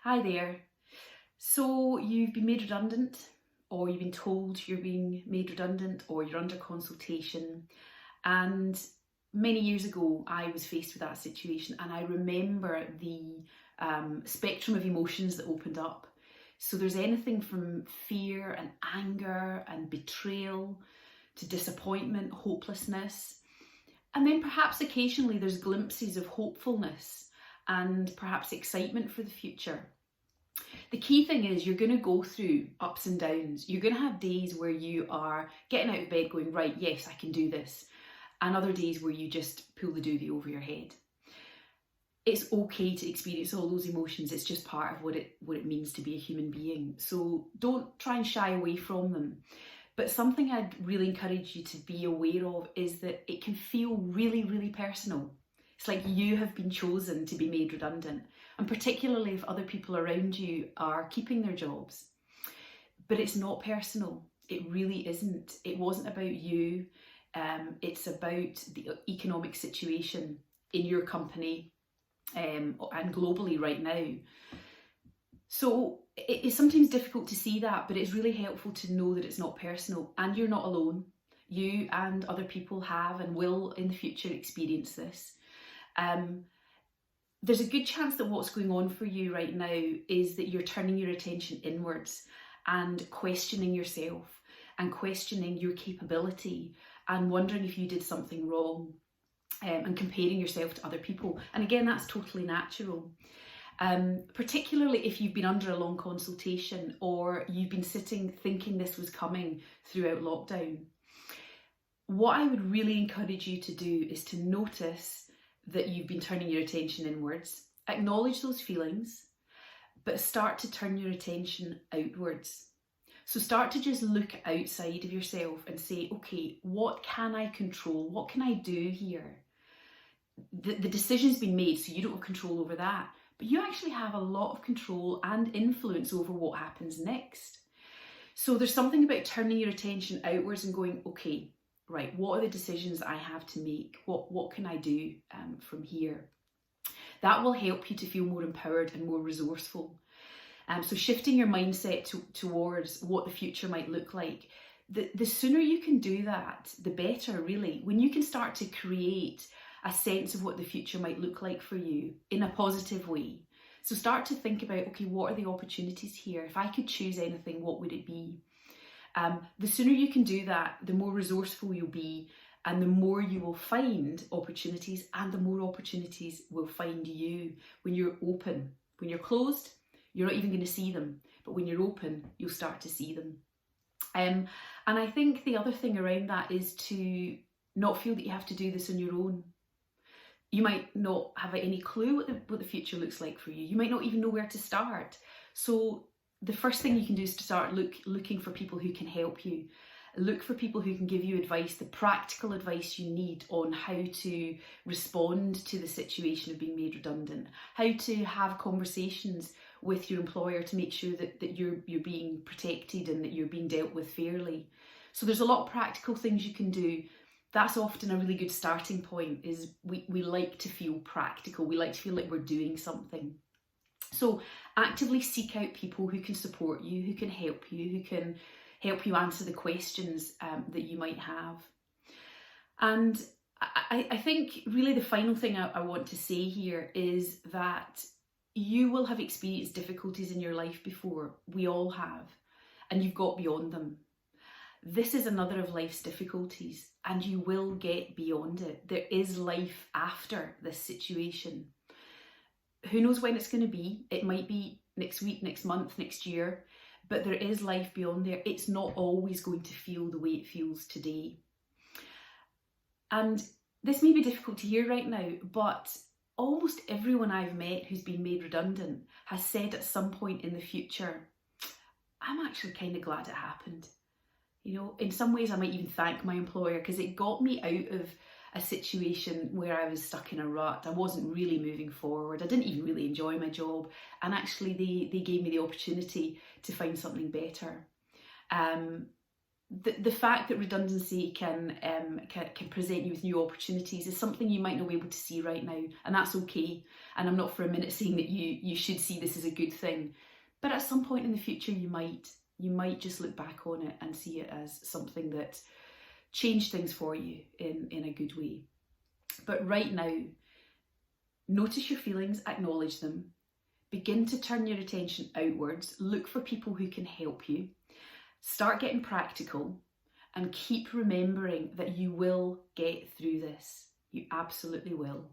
Hi there. So you've been made redundant, or you've been told you're being made redundant, or you're under consultation. And many years ago, I was faced with that situation, and I remember the spectrum of emotions that opened up. So there's anything from fear and anger and betrayal to disappointment, hopelessness. And then perhaps occasionally there's glimpses of hopefulness and perhaps excitement for the future. The key thing is you're going to go through ups and downs. You're going to have days where you are getting out of bed going, right, yes, I can do this. And other days where you just pull the duvet over your head. It's okay to experience all those emotions. It's just part of what it means to be a human being. So don't try and shy away from them. But something I'd really encourage you to be aware of is that it can feel really, really personal. It's like you have been chosen to be made redundant, and particularly if other people around you are keeping their jobs. But it's not personal. It really isn't. It wasn't about you. It's about the economic situation in your company and globally right now. So it's sometimes difficult to see that, but it's really helpful to know that it's not personal and you're not alone. You and other people have and will in the future experience this. There's a good chance that what's going on for you right now is that you're turning your attention inwards and questioning yourself and questioning your capability and wondering if you did something wrong, and comparing yourself to other people. And again, that's totally natural. Particularly if you've been under a long consultation or you've been sitting thinking this was coming throughout lockdown. What I would really encourage you to do is to notice that you've been turning your attention inwards, acknowledge those feelings, but start to turn your attention outwards. So start to just look outside of yourself and say, okay, what can I control? What can I do here? The decision's been made, so you don't have control over that, but you actually have a lot of control and influence over what happens next. So there's something about turning your attention outwards and going, okay, right, what are the decisions I have to make? What can I do from here? That will help you to feel more empowered and more resourceful. So shifting your mindset towards what the future might look like, the sooner you can do that, the better, really. When you can start to create a sense of what the future might look like for you in a positive way. So start to think about, okay, what are the opportunities here? If I could choose anything, what would it be? The sooner you can do that, the more resourceful you'll be, and the more you will find opportunities, and the more opportunities will find you when you're open. When you're closed, you're not even going to see them, but when you're open, you'll start to see them. And I think the other thing around that is to not feel that you have to do this on your own. You might not have any clue what the future looks like for you. You might not even know where to start. So the first thing you can do is to start looking for people who can help you. Look for people who can give you advice, the practical advice you need on how to respond to the situation of being made redundant, how to have conversations with your employer to make sure that you're being protected and that you're being dealt with fairly. So there's a lot of practical things you can do. That's often a really good starting point, is we like to feel practical. We like to feel like we're doing something. So actively seek out people who can support you, who can help you, who can help you answer the questions that you might have. And I think really the final thing I want to say here is that you will have experienced difficulties in your life before. We all have, and you've got beyond them. This is another of life's difficulties, and you will get beyond it. There is life after this situation. Who knows when it's going to be? It might be next week, next month, next year, but there is life beyond there. It's not always going to feel the way it feels today. And this may be difficult to hear right now, but almost everyone I've met who's been made redundant has said at some point in the future, I'm actually kind of glad it happened. You know, in some ways I might even thank my employer, because it got me out of a situation where I was stuck in a rut. I wasn't really moving forward. I didn't even really enjoy my job. And actually they gave me the opportunity to find something better. the fact that redundancy can present you with new opportunities is something you might not be able to see right now, and that's okay. And I'm not for a minute saying that you should see this as a good thing, but at some point in the future you might just look back on it and see it as something that changed things for you in a good way. But right now, notice your feelings, acknowledge them, begin to turn your attention outwards, look for people who can help you. Start getting practical and keep remembering that you will get through this. You absolutely will.